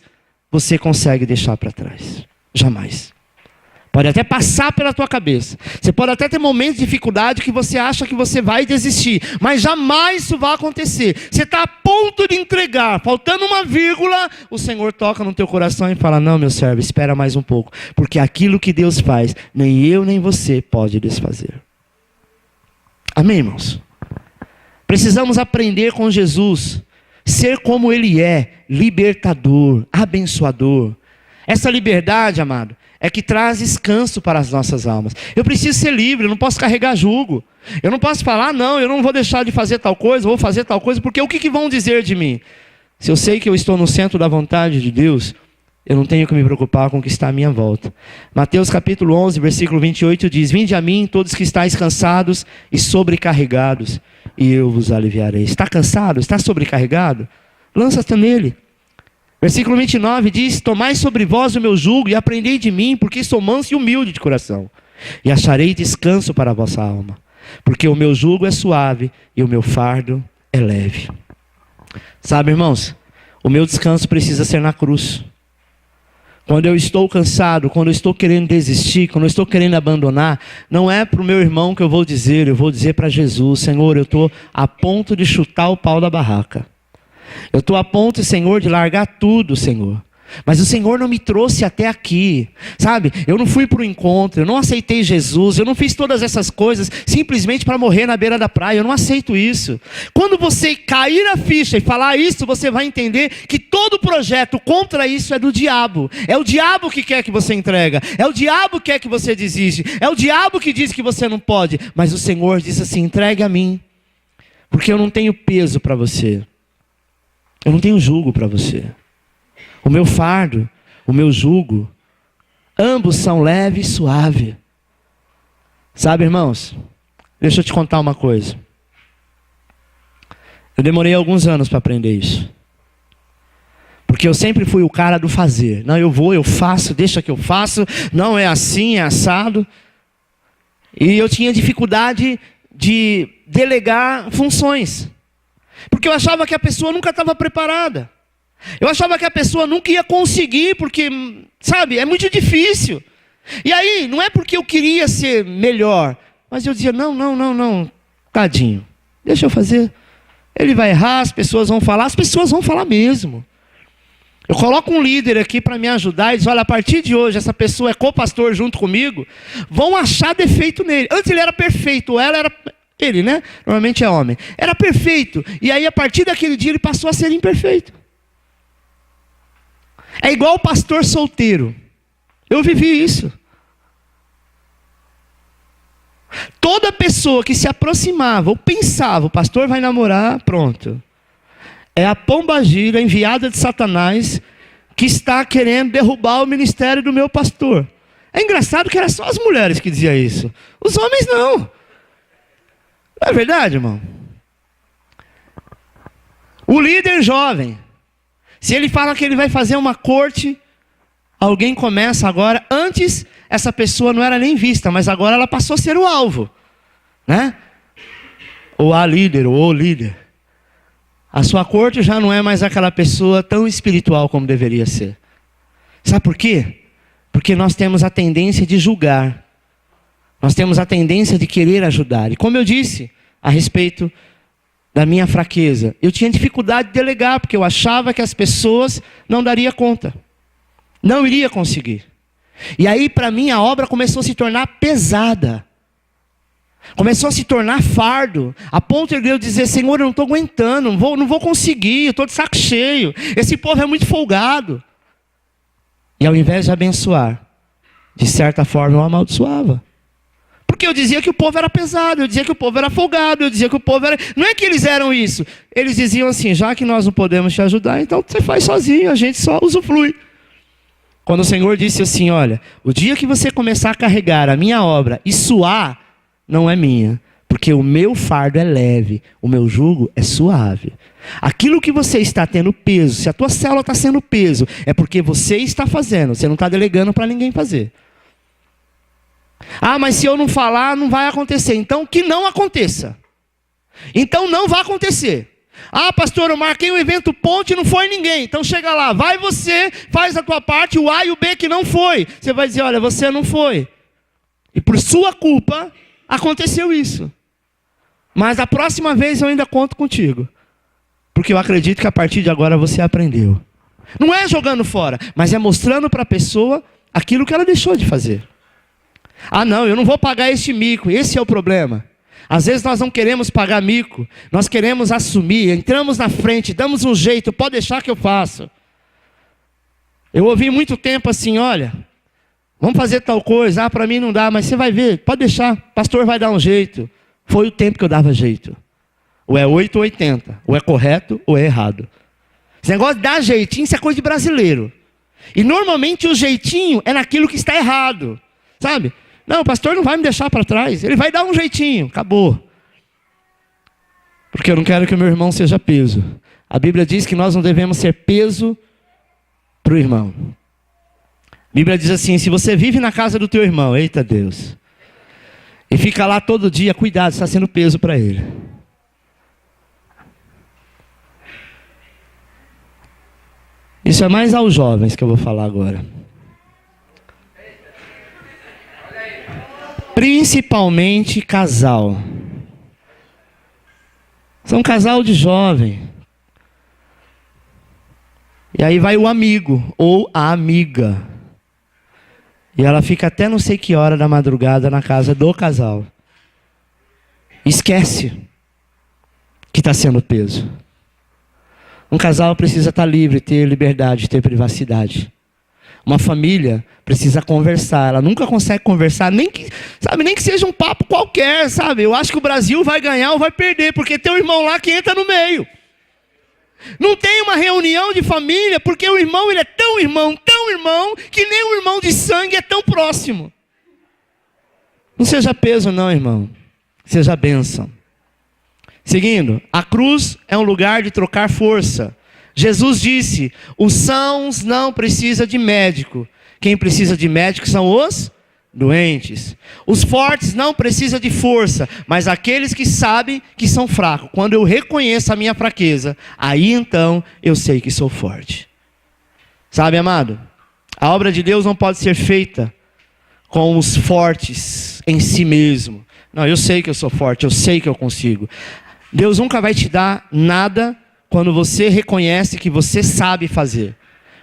você consegue deixar para trás. Jamais. Pode até passar pela tua cabeça. Você pode até ter momentos de dificuldade que você acha que você vai desistir. Mas jamais isso vai acontecer. Você está a ponto de entregar. Faltando uma vírgula, o Senhor toca no teu coração e fala, não, meu servo, espera mais um pouco. Porque aquilo que Deus faz, nem eu nem você pode desfazer. Amém, irmãos? Precisamos aprender com Jesus. Ser como Ele é. Libertador, abençoador. Essa liberdade, amado, é que traz descanso para as nossas almas. Eu preciso ser livre, eu não posso carregar jugo. Eu não posso falar, não, eu não vou deixar de fazer tal coisa, vou fazer tal coisa, porque o que vão dizer de mim? Se eu sei que eu estou no centro da vontade de Deus, eu não tenho que me preocupar com o que está à minha volta. Mateus capítulo 11, versículo 28 diz: vinde a mim todos que estáis cansados e sobrecarregados, e eu vos aliviarei. Está cansado? Está sobrecarregado? Lança-te nele. Versículo 29 diz: tomai sobre vós o meu jugo e aprendei de mim, porque sou manso e humilde de coração, e acharei descanso para a vossa alma, porque o meu jugo é suave e o meu fardo é leve. Sabe, irmãos, o meu descanso precisa ser na cruz. Quando eu estou cansado, quando eu estou querendo desistir, quando eu estou querendo abandonar, não é para o meu irmão que eu vou dizer para Jesus: Senhor, eu estou a ponto de chutar o pau da barraca. Eu estou a ponto, Senhor, de largar tudo, Senhor. Mas o Senhor não me trouxe até aqui, sabe? Eu não fui para o encontro, eu não aceitei Jesus, eu não fiz todas essas coisas simplesmente para morrer na beira da praia. Eu não aceito isso. Quando você cair a ficha e falar isso, você vai entender que todo projeto contra isso é do diabo. É o diabo que quer que você entrega, é o diabo que quer que você desiste, é o diabo que diz que você não pode. Mas o Senhor disse assim: entregue a mim, porque eu não tenho peso para você, eu não tenho jugo para você. O meu fardo, o meu jugo, ambos são leve e suave. Sabe, irmãos, deixa eu te contar uma coisa. Eu demorei alguns anos para aprender isso. Porque eu sempre fui o cara do fazer. Não, eu vou, eu faço, deixa que eu faço. Não, é assim, é assado. E eu tinha dificuldade de delegar funções. Porque eu achava que a pessoa nunca estava preparada. Eu achava que a pessoa nunca ia conseguir, porque, sabe, é muito difícil. E aí, não é porque eu queria ser melhor, mas eu dizia: não, tadinho, deixa eu fazer. Ele vai errar, as pessoas vão falar mesmo. Eu coloco um líder aqui para me ajudar e diz: olha, a partir de hoje, essa pessoa é co-pastor junto comigo, vão achar defeito nele. Antes ele era perfeito, ou ela era... Ele, né? Normalmente é homem. Era perfeito. E aí, a partir daquele dia, ele passou a ser imperfeito. É igual o pastor solteiro. Eu vivi isso. Toda pessoa que se aproximava ou pensava: o pastor vai namorar, pronto. É a pombagira enviada de Satanás que está querendo derrubar o ministério do meu pastor. É engraçado que eram só as mulheres que diziam isso. Os homens não. Não é verdade, irmão? O líder jovem, se ele fala que ele vai fazer uma corte, alguém começa agora. Antes, essa pessoa não era nem vista, mas agora ela passou a ser o alvo, né? Ou a líder, ou o líder. A sua corte já não é mais aquela pessoa tão espiritual como deveria ser. Sabe por quê? Porque nós temos a tendência de julgar. Nós temos a tendência de querer ajudar. E como eu disse a respeito da minha fraqueza, eu tinha dificuldade de delegar, porque eu achava que as pessoas não dariam conta. Não iria conseguir. E aí, para mim, a obra começou a se tornar pesada. Começou a se tornar fardo. A ponto de eu dizer: Senhor, eu não estou aguentando, não vou conseguir, eu estou de saco cheio. Esse povo é muito folgado. E ao invés de abençoar, de certa forma eu amaldiçoava. Porque eu dizia que o povo era pesado, eu dizia que o povo era folgado, eu dizia que o povo era... Não é que eles eram isso. Eles diziam assim: já que nós não podemos te ajudar, então você faz sozinho, a gente só usufrui. Quando o Senhor disse assim: olha, o dia que você começar a carregar a minha obra e suar, não é minha. Porque o meu fardo é leve, o meu jugo é suave. Aquilo que você está tendo peso, se a tua célula está sendo peso, é porque você está fazendo, você não está delegando para ninguém fazer. Ah, mas se eu não falar, não vai acontecer. Então, que não aconteça. Então, não vai acontecer. Ah, pastor, eu marquei um evento ponte e não foi ninguém. Então, chega lá, vai você, faz a tua parte, o A e o B que não foi. Você vai dizer: olha, você não foi. E por sua culpa, aconteceu isso. Mas a próxima vez eu ainda conto contigo. Porque eu acredito que a partir de agora você aprendeu. Não é jogando fora, mas é mostrando para a pessoa aquilo que ela deixou de fazer. Ah, não, eu não vou pagar este mico. Esse é o problema. Às vezes nós não queremos pagar mico. Nós queremos assumir. Entramos na frente, damos um jeito. Pode deixar que eu faço. Eu ouvi muito tempo assim: olha, vamos fazer tal coisa. Ah, para mim não dá, mas você vai ver. Pode deixar, pastor vai dar um jeito. Foi o tempo que eu dava jeito. Ou é 8 ou 80. Ou é correto ou é errado. Esse negócio de dar jeitinho, isso é coisa de brasileiro. E normalmente o jeitinho é naquilo que está errado, sabe? Não, o pastor não vai me deixar para trás, ele vai dar um jeitinho, acabou. Porque eu não quero que o meu irmão seja peso. A Bíblia diz que nós não devemos ser peso para o irmão. A Bíblia diz assim, se você vive na casa do teu irmão, eita Deus, e fica lá todo dia, cuidado, você está sendo peso para ele. Isso é mais aos jovens que eu vou falar agora. Principalmente casal. São casal de jovem. E aí vai o amigo ou a amiga. E ela fica até não sei que hora da madrugada na casa do casal. Esquece que está sendo peso. Um casal precisa estar livre, ter liberdade, ter privacidade. Uma família precisa conversar. Ela nunca consegue conversar, nem que seja um papo qualquer, sabe? Eu acho que o Brasil vai ganhar ou vai perder, porque tem um irmão lá que entra no meio. Não tem uma reunião de família, porque o irmão, ele é tão irmão, que nem o irmão de sangue é tão próximo. Não seja peso não, irmão. Seja bênção. Seguindo, a cruz é um lugar de trocar força. Jesus disse, os sãos não precisam de médico. Quem precisa de médico são os doentes. Os fortes não precisam de força, mas aqueles que sabem que são fracos. Quando eu reconheço a minha fraqueza, aí então eu sei que sou forte. Sabe, amado? A obra de Deus não pode ser feita com os fortes em si mesmo. Não, eu sei que eu sou forte, eu sei que eu consigo. Deus nunca vai te dar nada quando você reconhece que você sabe fazer.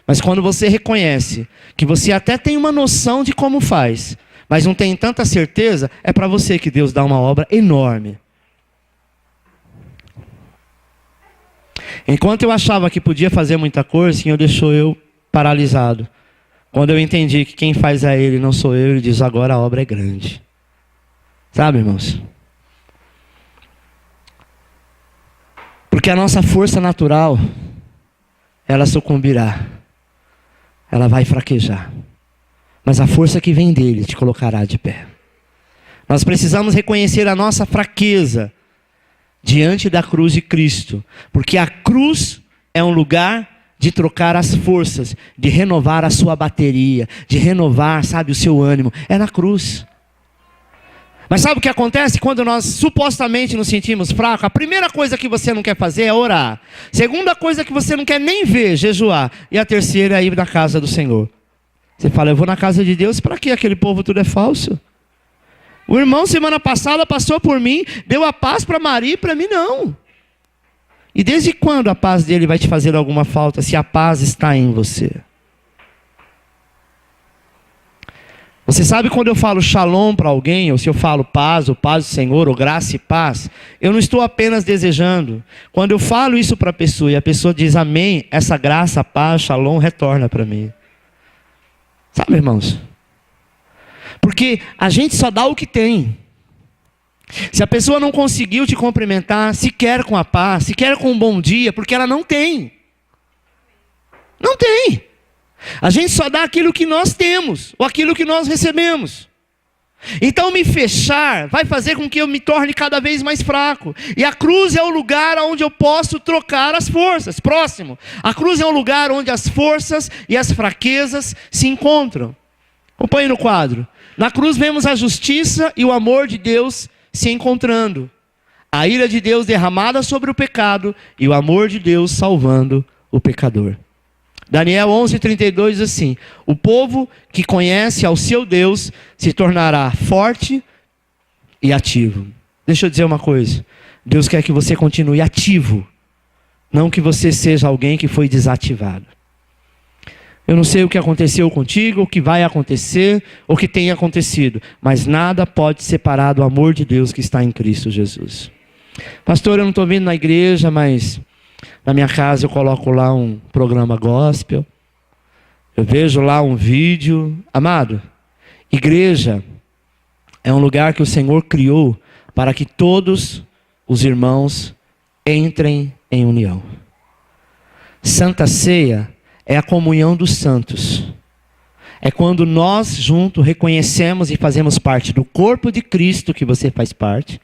Mas quando você reconhece que você até tem uma noção de como faz, mas não tem tanta certeza, é para você que Deus dá uma obra enorme. Enquanto eu achava que podia fazer muita coisa, o Senhor deixou eu paralisado. Quando eu entendi que quem faz é Ele, não sou eu, Ele diz, agora a obra é grande. Sabe, irmãos? Porque a nossa força natural, ela sucumbirá. Ela vai fraquejar. Mas a força que vem dele te colocará de pé. Nós precisamos reconhecer a nossa fraqueza diante da cruz de Cristo. Porque a cruz é um lugar de trocar as forças, de renovar a sua bateria, de renovar, sabe, o seu ânimo. É na cruz. Mas sabe o que acontece quando nós supostamente nos sentimos fracos? A primeira coisa que você não quer fazer é orar. Segunda coisa que você não quer nem ver, jejuar. E a terceira é ir na casa do Senhor. Você fala, eu vou na casa de Deus, para quê? Aquele povo tudo é falso. O irmão semana passada passou por mim, deu a paz para Maria e para mim não. E desde quando a paz dele vai te fazer alguma falta, se a paz está em você? Você sabe quando eu falo shalom para alguém, ou se eu falo paz, ou paz do Senhor, ou graça e paz, eu não estou apenas desejando. Quando eu falo isso para a pessoa e a pessoa diz amém, essa graça, paz, shalom retorna para mim. Sabe, irmãos? Porque a gente só dá o que tem. Se a pessoa não conseguiu te cumprimentar, sequer com a paz, sequer com um bom dia, porque ela não tem. Não tem. A gente só dá aquilo que nós temos, ou aquilo que nós recebemos. Então me fechar vai fazer com que eu me torne cada vez mais fraco. E a cruz é o lugar onde eu posso trocar as forças. Próximo. A cruz é um lugar onde as forças e as fraquezas se encontram. Acompanhe no quadro. Na cruz vemos a justiça e o amor de Deus se encontrando. A ira de Deus derramada sobre o pecado e o amor de Deus salvando o pecador. Daniel 11:32 diz assim, o povo que conhece ao seu Deus se tornará forte e ativo. Deixa eu dizer uma coisa, Deus quer que você continue ativo, não que você seja alguém que foi desativado. Eu não sei o que aconteceu contigo, o que vai acontecer, o que tem acontecido, mas nada pode separar do amor de Deus que está em Cristo Jesus. Pastor, eu não estou vindo na igreja, mas na minha casa eu coloco lá um programa gospel, eu vejo lá um vídeo. Amado, igreja é um lugar que o Senhor criou para que todos os irmãos entrem em união. Santa Ceia é a comunhão dos santos. É quando nós juntos reconhecemos e fazemos parte do corpo de Cristo, que você faz parte,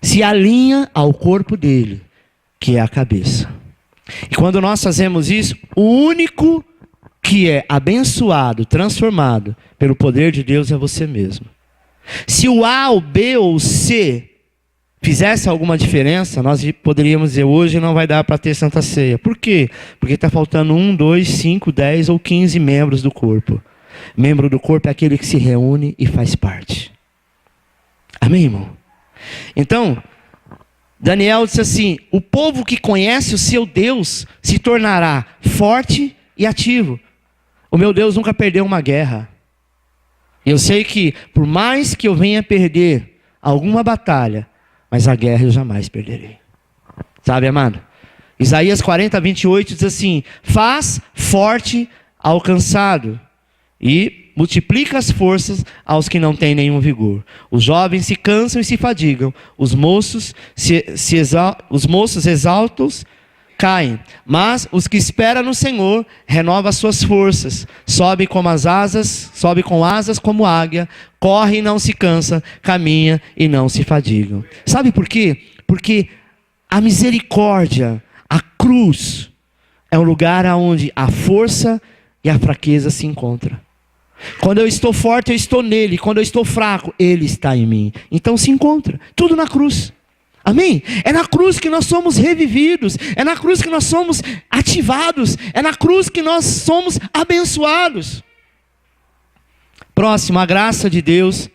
se alinha ao corpo dele, que é a cabeça. E quando nós fazemos isso, o único que é abençoado, transformado pelo poder de Deus é você mesmo. Se o A, o B ou o C fizesse alguma diferença, nós poderíamos dizer, hoje não vai dar para ter Santa Ceia. Por quê? Porque está faltando 1, 2, 5, 10 ou 15 membros do corpo. Membro do corpo é aquele que se reúne e faz parte. Amém, irmão? Então, Daniel disse assim, o povo que conhece o seu Deus se tornará forte e ativo. O meu Deus nunca perdeu uma guerra. Eu sei que, por mais que eu venha perder alguma batalha, mas a guerra eu jamais perderei. Sabe, amado? Isaías 40, 28 diz assim, faz forte ao cansado e multiplica as forças aos que não têm nenhum vigor. Os jovens se cansam e se fadigam, os moços exaltos caem, mas os que esperam no Senhor renovam as suas forças, sobe com asas como águia, corre e não se cansa, caminha e não se fadigam. Sabe por quê? Porque a misericórdia, a cruz, é um lugar onde a força e a fraqueza se encontram. Quando eu estou forte, eu estou nele. Quando eu estou fraco, ele está em mim. Então se encontra, tudo na cruz. Amém? É na cruz que nós somos revividos, é na cruz que nós somos ativados, é na cruz que nós somos abençoados. Próximo, a graça de Deus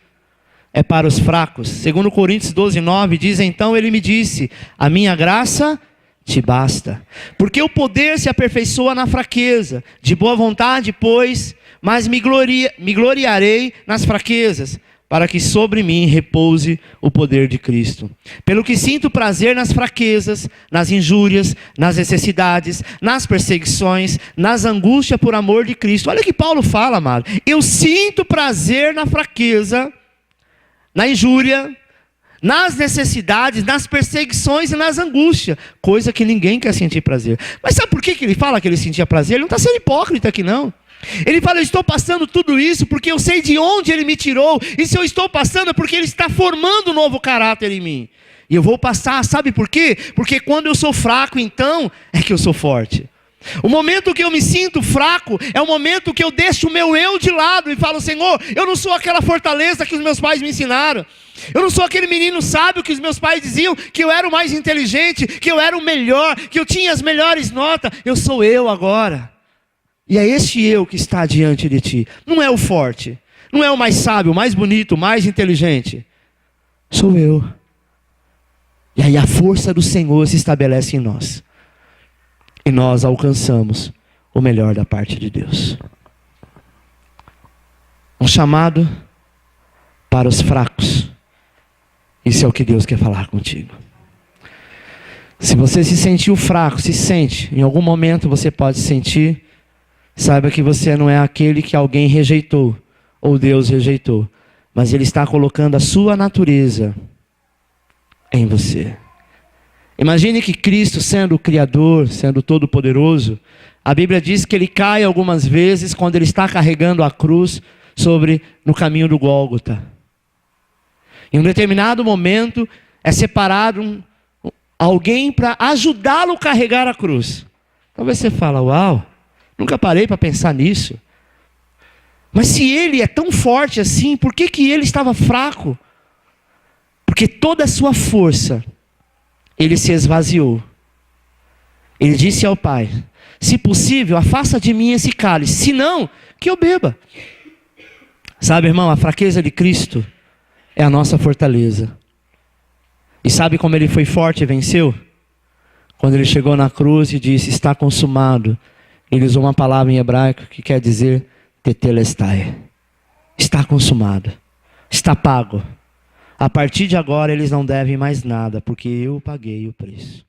é para os fracos. Segundo Coríntios 12, 9, diz, então ele me disse, a minha graça te basta, porque o poder se aperfeiçoa na fraqueza, de boa vontade, pois, mas me gloriarei nas fraquezas, para que sobre mim repouse o poder de Cristo. Pelo que sinto prazer nas fraquezas, nas injúrias, nas necessidades, nas perseguições, nas angústias por amor de Cristo. Olha o que Paulo fala, amado. Eu sinto prazer na fraqueza, na injúria, nas necessidades, nas perseguições e nas angústias. Coisa que ninguém quer sentir prazer. Mas sabe por que ele fala que ele sentia prazer? Ele não está sendo hipócrita aqui não. Ele fala, eu estou passando tudo isso porque eu sei de onde ele me tirou. E se eu estou passando é porque ele está formando um novo caráter em mim. E eu vou passar, sabe por quê? Porque quando eu sou fraco, então é que eu sou forte. O momento que eu me sinto fraco é o momento que eu deixo o meu eu de lado e falo, Senhor, eu não sou aquela fortaleza que os meus pais me ensinaram. Eu não sou aquele menino sábio que os meus pais diziam que eu era o mais inteligente, que eu era o melhor, que eu tinha as melhores notas. Eu sou eu agora. E é este eu que está diante de ti. Não é o forte, não é o mais sábio, o mais bonito, o mais inteligente. Sou eu. E aí a força do Senhor se estabelece em nós. E nós alcançamos o melhor da parte de Deus. Um chamado para os fracos. Isso é o que Deus quer falar contigo. Se você se sentiu fraco, se sente, em algum momento você pode sentir, saiba que você não é aquele que alguém rejeitou, ou Deus rejeitou, mas Ele está colocando a sua natureza em você. Imagine que Cristo, sendo o Criador, sendo Todo-Poderoso, a Bíblia diz que Ele cai algumas vezes quando Ele está carregando a cruz no caminho do Gólgota. Em um determinado momento, é separado alguém para ajudá-lo a carregar a cruz. Talvez você fale, uau, nunca parei para pensar nisso. Mas se ele é tão forte assim, por que ele estava fraco? Porque toda a sua força, ele se esvaziou. Ele disse ao Pai, se possível, afasta de mim esse cálice, se não, que eu beba. Sabe, irmão, a fraqueza de Cristo é a nossa fortaleza. E sabe como ele foi forte e venceu? Quando ele chegou na cruz e disse, está consumado. Ele usou uma palavra em hebraico que quer dizer tetelestai. Está consumado. Está pago. A partir de agora eles não devem mais nada, porque eu paguei o preço.